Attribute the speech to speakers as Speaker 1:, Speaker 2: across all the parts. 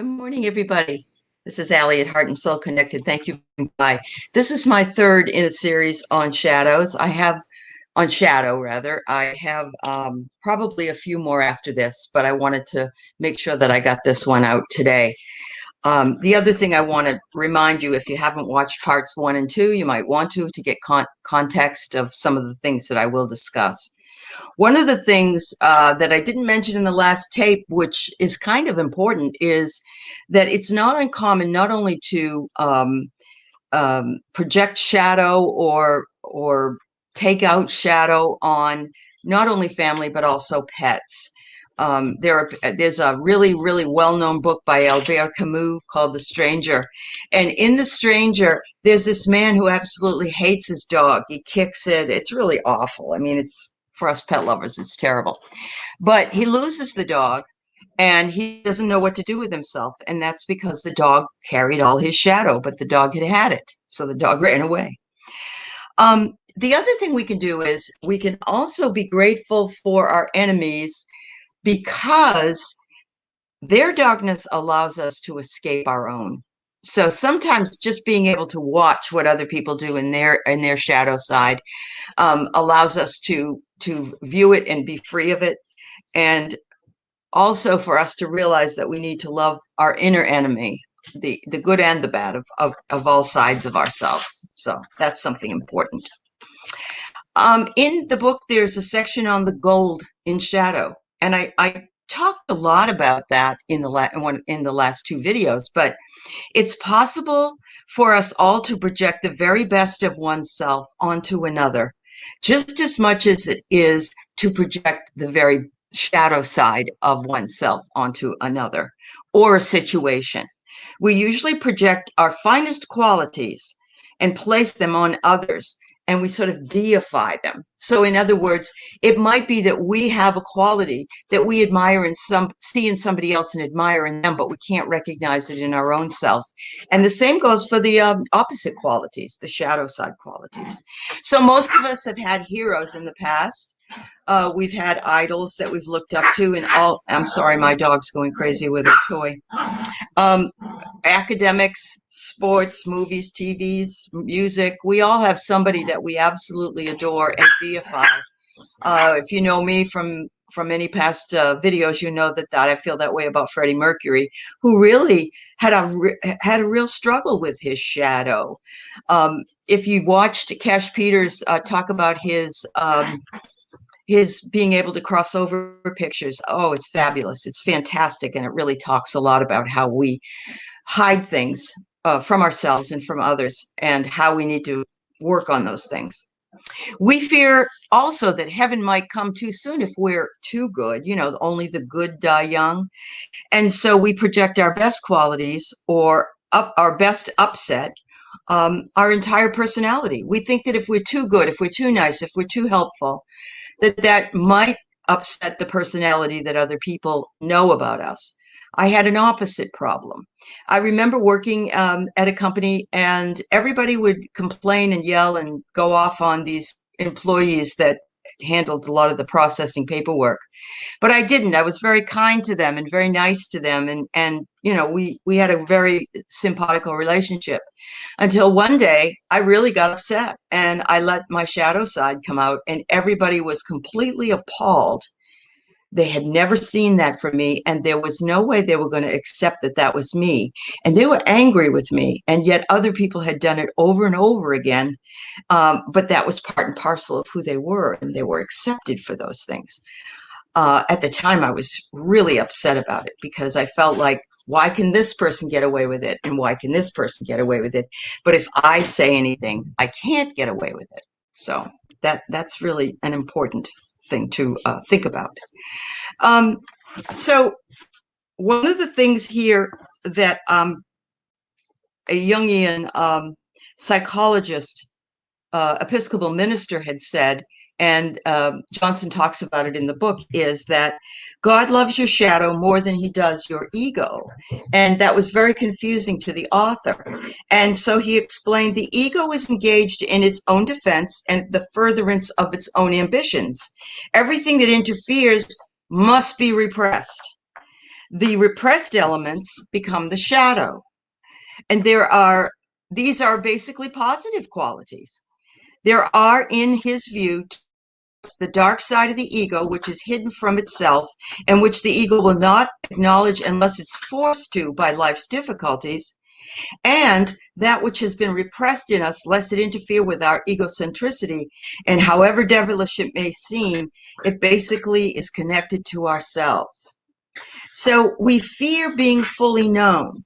Speaker 1: Good morning, everybody. This is Allie at Heart and Soul Connected. Thank you for coming by. This is my third in a series on shadows. On shadow, rather. I have probably a few more after this, but I wanted to make sure that I got this one out today. The other thing I want to remind you, if you haven't watched parts 1 and 2, you might want to get context of some of the things that I will discuss. One of the things that I didn't mention in the last tape, which is kind of important, is that it's not uncommon not only to project shadow or take out shadow on not only family but also pets. There's a really, really well-known book by Albert Camus called The Stranger. And in The Stranger, there's this man who absolutely hates his dog. He kicks it. It's really awful. I mean, it's for us pet lovers, it's terrible. But he loses the dog and he doesn't know what to do with himself. And that's because the dog carried all his shadow, but the dog had it. So the dog ran away. The other thing we can do is we can also be grateful for our enemies because their darkness allows us to escape our own. So sometimes just being able to watch what other people do in their shadow side allows us to view it and be free of it, and also for us to realize that we need to love our inner enemy, the good and the bad of all sides of ourselves. So that's something important. In the book, there's a section on the gold in shadow, and I talked a lot about that in the last two videos, but it's possible for us all to project the very best of oneself onto another, just as much as it is to project the very shadow side of oneself onto another or a situation. We usually project our finest qualities and place them on others, and we sort of deify them. So in other words, it might be that we have a quality that we admire see in somebody else and admire in them, but we can't recognize it in our own self. And the same goes for the opposite qualities, the shadow side qualities. So most of us have had heroes in the past. We've had idols that we've looked up to, and I'm sorry, my dog's going crazy with her toy. Academics, sports, movies, TVs, music. We all have somebody that we absolutely adore and deify. If you know me from any past videos, you know that I feel that way about Freddie Mercury, who really had a real struggle with his shadow. If you watched Cash Peters talk about his being able to cross over pictures, oh, it's fabulous. It's fantastic. And it really talks a lot about how we hide things from ourselves and from others and how we need to work on those things. We fear also that heaven might come too soon if we're too good. You know, only the good die young. And so we project our best qualities or our best upset, our entire personality. We think that if we're too good, if we're too nice, if we're too helpful, that might upset the personality that other people know about us. I had an opposite problem. I remember working at a company, and everybody would complain and yell and go off on these employees that handled a lot of the processing paperwork. But I didn't. I was very kind to them and very nice to them. And you know, we had a very simpatico relationship until one day I really got upset and I let my shadow side come out, and everybody was completely appalled. They had never seen that from me, and there was no way they were going to accept that that was me. And they were angry with me, and yet other people had done it over and over again. But that was part and parcel of who they were, and they were accepted for those things. At the time, I was really upset about it because I felt like, why can this person get away with it? And why can this person get away with it? But if I say anything, I can't get away with it. So that's really an important thing to think about. So one of the things here that a Jungian psychologist, Episcopal minister had said, and Johnson talks about it in the book, is that God loves your shadow more than he does your ego. And that was very confusing to the author. And so he explained the ego is engaged in its own defense and the furtherance of its own ambitions. Everything that interferes must be repressed. The repressed elements become the shadow. And these are basically positive qualities. There are, in his view, the dark side of the ego, which is hidden from itself and which the ego will not acknowledge unless it's forced to by life's difficulties, and that which has been repressed in us, lest it interfere with our egocentricity. And however devilish it may seem, it basically is connected to ourselves. So we fear being fully known.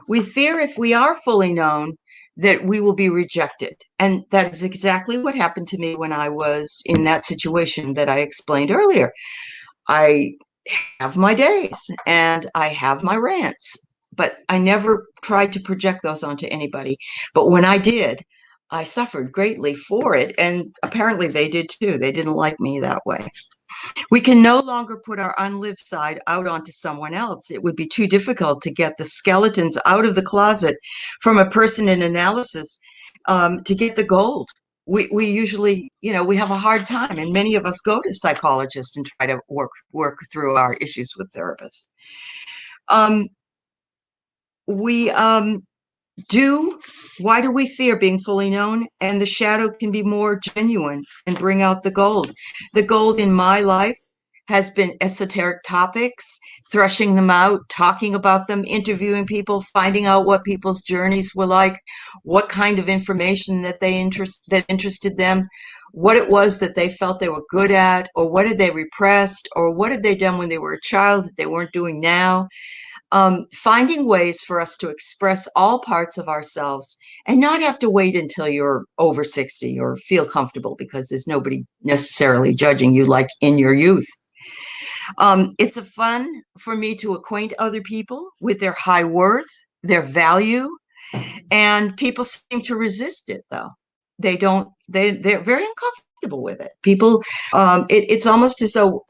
Speaker 1: We fear if we are fully known that we will be rejected. And that is exactly what happened to me when I was in that situation that I explained earlier. I have my days and I have my rants, but I never tried to project those onto anybody. But when I did, I suffered greatly for it. And apparently they did too. They didn't like me that way. We can no longer put our unlived side out onto someone else. It would be too difficult to get the skeletons out of the closet from a person in analysis to get the gold. We usually, we have a hard time, and many of us go to psychologists and try to work through our issues with therapists. Um, we Why do we fear being fully known? And the shadow can be more genuine and bring out the gold. The gold in my life has been esoteric topics, threshing them out, talking about them, interviewing people, finding out what people's journeys were like, what kind of information that interested them, what it was that they felt they were good at, or what had they repressed, or what had they done when they were a child that they weren't doing now. Finding ways for us to express all parts of ourselves and not have to wait until you're over 60 or feel comfortable, because there's nobody necessarily judging you like in your youth. It's a fun for me to acquaint other people with their high worth, their value, and people seem to resist it, though. They're very uncomfortable with it. People, it's almost as though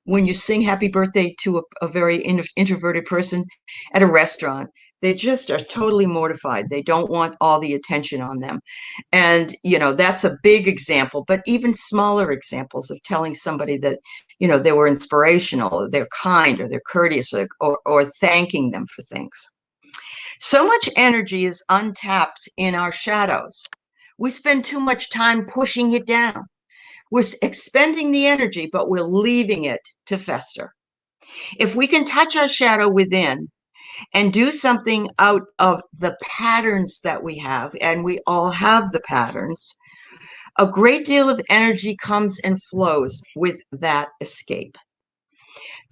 Speaker 1: when you sing happy birthday to a very introverted person at a restaurant, they just are totally mortified. They don't want all the attention on them. And, that's a big example, but even smaller examples of telling somebody that, they were inspirational, or they're kind, or they're courteous, or thanking them for things. So much energy is untapped in our shadows. We spend too much time pushing it down. We're expending the energy, but we're leaving it to fester. If we can touch our shadow within and do something out of the patterns that we have, and we all have the patterns, a great deal of energy comes and flows with that escape.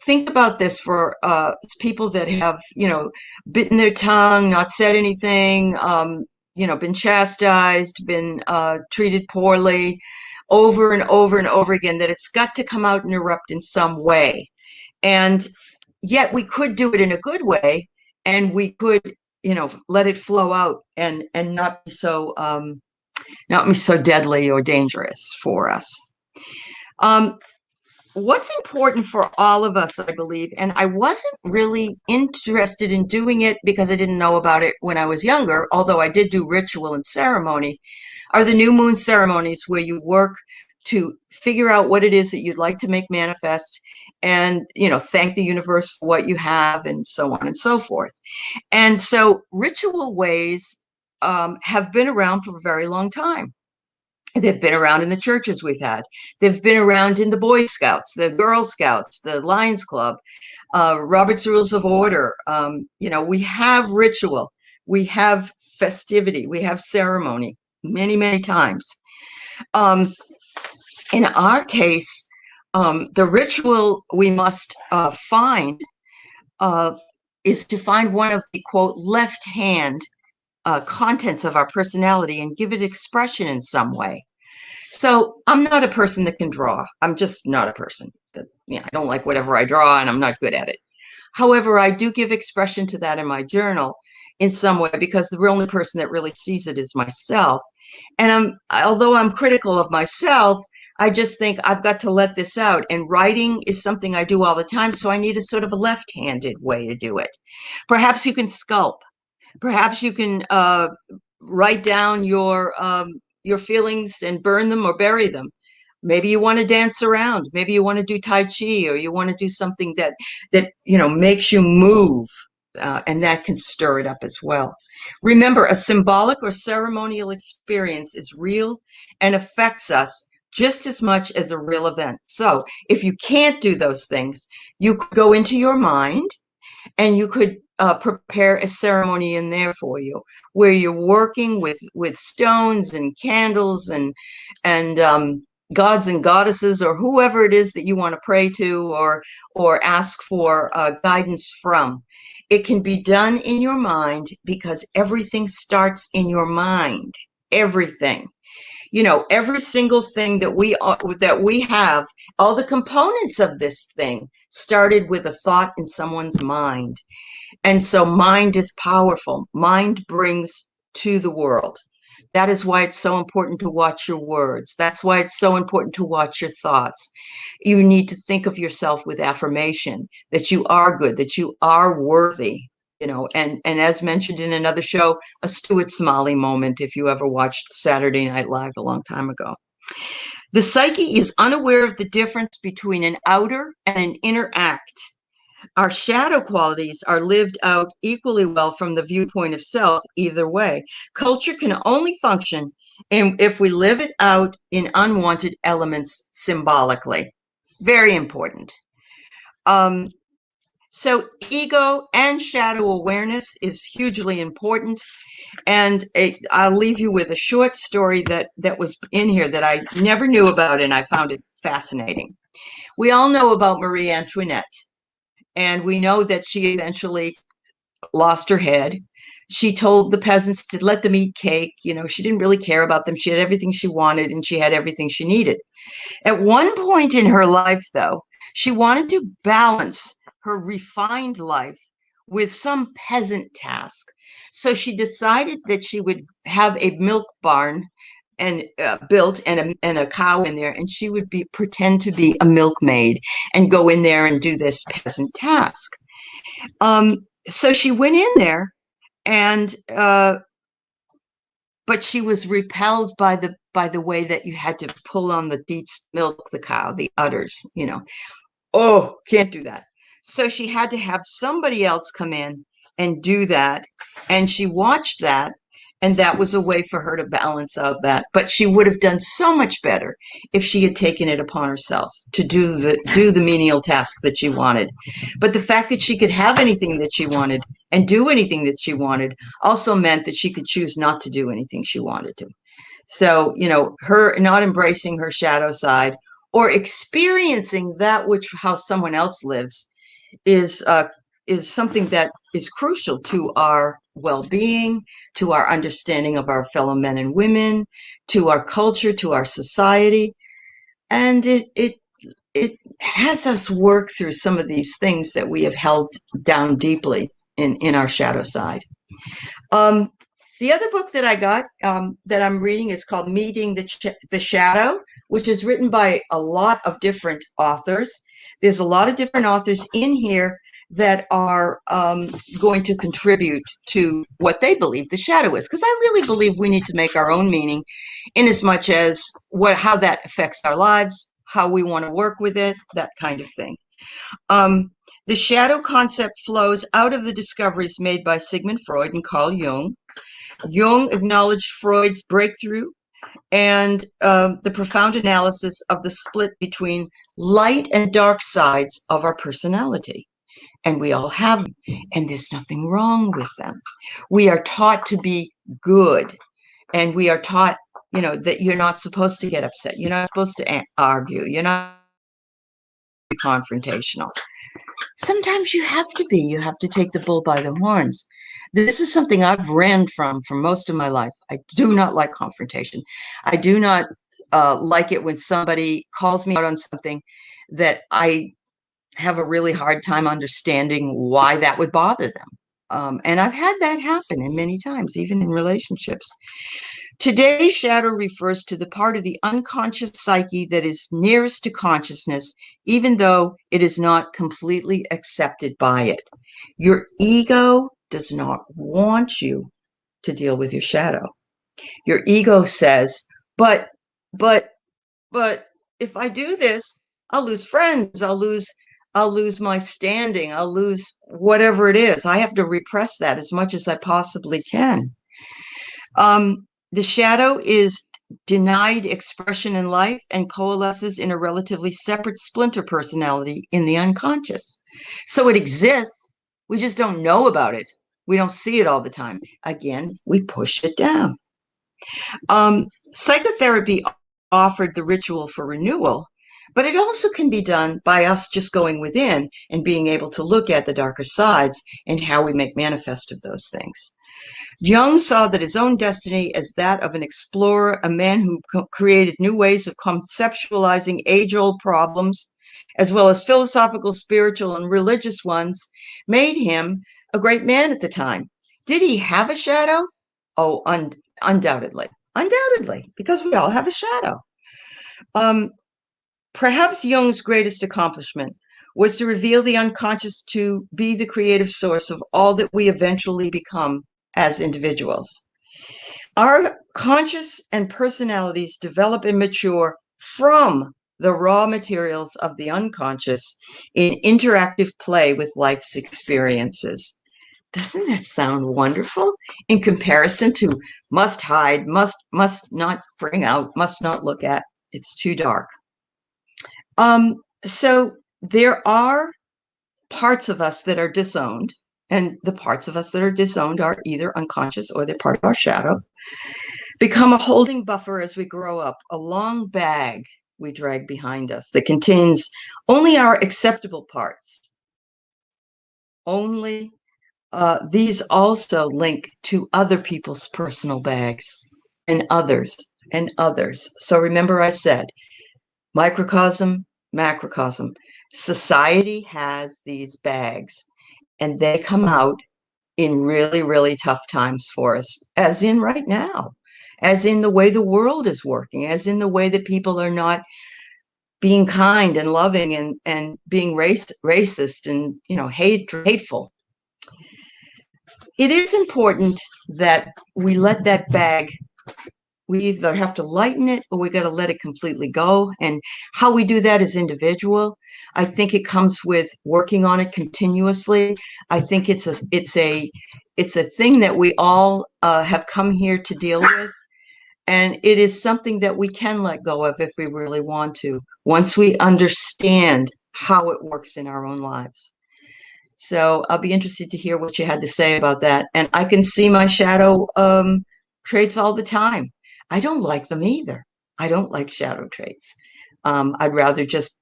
Speaker 1: Think about this for people that have, bitten their tongue, not said anything, been chastised, been treated poorly over and over and over again, that it's got to come out and erupt in some way. And yet we could do it in a good way, and we could, let it flow out and not be so deadly or dangerous for us. What's important for all of us, I believe, and I wasn't really interested in doing it because I didn't know about it when I was younger, although I did do ritual and ceremony, are the new moon ceremonies, where you work to figure out what it is that you'd like to make manifest, and, thank the universe for what you have, and so on and so forth. And so ritual ways have been around for a very long time. They've been around in the churches we've had. They've been around in the Boy Scouts, the Girl Scouts, the Lions Club, Robert's Rules of Order. We have ritual, we have festivity, we have ceremony many, many times. In our case, the ritual we must find is to find one of the, quote, left hand contents of our personality and give it expression in some way. So I'm not a person that can draw. I'm just not a person that, I don't like whatever I draw, and I'm not good at it. However, I do give expression to that in my journal in some way, because the only person that really sees it is myself. And although I'm critical of myself, I just think I've got to let this out. And writing is something I do all the time, so I need a sort of a left-handed way to do it. Perhaps you can sculpt. Perhaps you can write down your feelings and burn them or bury them. Maybe you want to dance around. Maybe you want to do Tai Chi, or you want to do something that makes you move, and that can stir it up as well. Remember, a symbolic or ceremonial experience is real and affects us just as much as a real event. So if you can't do those things, you could go into your mind and you could prepare a ceremony in there for you, where you're working with stones and candles and gods and goddesses, or whoever it is that you want to pray to, or ask for guidance from. It can be done in your mind, because everything starts in your mind. Everything. Every single thing that we have, all the components of this thing started with a thought in someone's mind. And so mind is powerful. Mind brings to the world. That is why it's so important to watch your words. That's why it's so important to watch your thoughts. You need to think of yourself with affirmation, that you are good, that you are worthy. And as mentioned in another show, a Stuart Smalley moment, if you ever watched Saturday Night Live a long time ago. The psyche is unaware of the difference between an outer and an inner act. Our shadow qualities are lived out equally well from the viewpoint of self, either way. Culture can only function if we live it out in unwanted elements symbolically. Very important. So ego and shadow awareness is hugely important. And I'll leave you with a short story that was in here that I never knew about, and I found it fascinating. We all know about Marie Antoinette. And we know that she eventually lost her head. She told the peasants to let them eat cake. She didn't really care about them. She had everything she wanted, and she had everything she needed. At one point in her life, though, she wanted to balance her refined life with some peasant task. So she decided that she would have a milk barn and built, and a cow in there, and she would pretend to be a milkmaid and go in there and do this peasant task. So she went in there, and but she was repelled by the way that you had to pull on the deets, milk the cow, the udders. Oh, can't do that. So she had to have somebody else come in and do that, and she watched that. And that was a way for her to balance out that. But she would have done so much better if she had taken it upon herself to do the menial task that she wanted. But the fact that she could have anything that she wanted and do anything that she wanted also meant that she could choose not to do anything she wanted to. So, her not embracing her shadow side, or experiencing that how someone else lives, is something that is crucial to our well-being, to our understanding of our fellow men and women, to our culture, to our society. And it has us work through some of these things that we have held down deeply in our shadow side. The other book that I got, that I'm reading, is called Meeting the Shadow, which is written by a lot of different authors. There's a lot of different authors in here that are going to contribute to what they believe the shadow is, because I really believe we need to make our own meaning, in as much as how that affects our lives, how we want to work with it, that kind of thing. The shadow concept flows out of the discoveries made by Sigmund Freud and Carl Jung. Jung acknowledged Freud's breakthrough and the profound analysis of the split between light and dark sides of our personality. And we all have them, and there's nothing wrong with them. We are taught to be good, and we are taught, that you're not supposed to get upset. You're not supposed to argue. You're not confrontational. Sometimes you have to be. You have to take the bull by the horns. This is something I've ran from for most of my life. I do not like confrontation. I do not like it when somebody calls me out on something that I have a really hard time understanding why that would bother them. And I've had that happen in many times, even in relationships. Today's shadow refers to the part of the unconscious psyche that is nearest to consciousness, even though it is not completely accepted by it. Your ego does not want you to deal with your shadow. Your ego says, but, if I do this, I'll lose friends. I'll lose my standing. I'll lose whatever it is. I have to repress that as much as I possibly can. The shadow is denied expression in life and coalesces in a relatively separate splinter personality in the unconscious. So it exists. We just don't know about it. We don't see it all the time. Again, we push it down. Psychotherapy offered the ritual for renewal, but it also can be done by us just going within and being able to look at the darker sides and how we make manifest of those things. Jung saw that his own destiny as that of an explorer, a man who created new ways of conceptualizing age-old problems, as well as philosophical, spiritual, and religious ones, made him a great man at the time. Did he have a shadow? Oh, undoubtedly. Undoubtedly, because we all have a shadow. Perhaps Jung's greatest accomplishment was to reveal the unconscious to be the creative source of all that we eventually become as individuals. Our conscious and personalities develop and mature from the raw materials of the unconscious in interactive play with life's experiences. Doesn't that sound wonderful in comparison to must hide, must not bring out, must not look at? It's too dark. So there are parts of us that are disowned, and the parts of us that are disowned are either unconscious or they're part of our shadow, become a holding buffer as we grow up, a long bag we drag behind us that contains only our acceptable parts. Only these also link to other people's personal bags and others and others. So remember I said, microcosm, macrocosm. Society has these bags and they come out in really, really tough times for us, as in right now, as in the way the world is working, as in the way that people are not being kind and loving and being racist and, hateful. It is important that we let that bag, we either have to lighten it or we got to let it completely go. And how we do that is individual. I think it comes with working on it continuously. I think it's a thing that we all have come here to deal with. And it is something that we can let go of if we really want to, once we understand how it works in our own lives. So I'll be interested to hear what you had to say about that. And I can see my shadow traits all the time. I don't like them either. I don't like shadow traits. I'd rather just,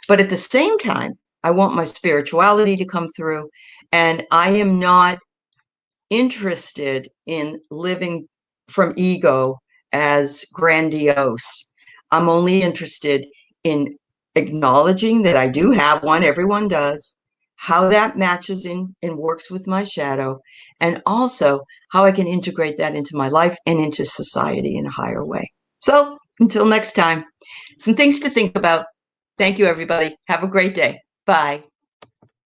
Speaker 1: but at the same time, I want my spirituality to come through. And I am not interested in living from ego as grandiose. I'm only interested in acknowledging that I do have one, everyone does, how that matches in and works with my shadow, and also how I can integrate that into my life and into society in a higher way. So until next time, some things to think about. Thank you, everybody. Have a great day. Bye.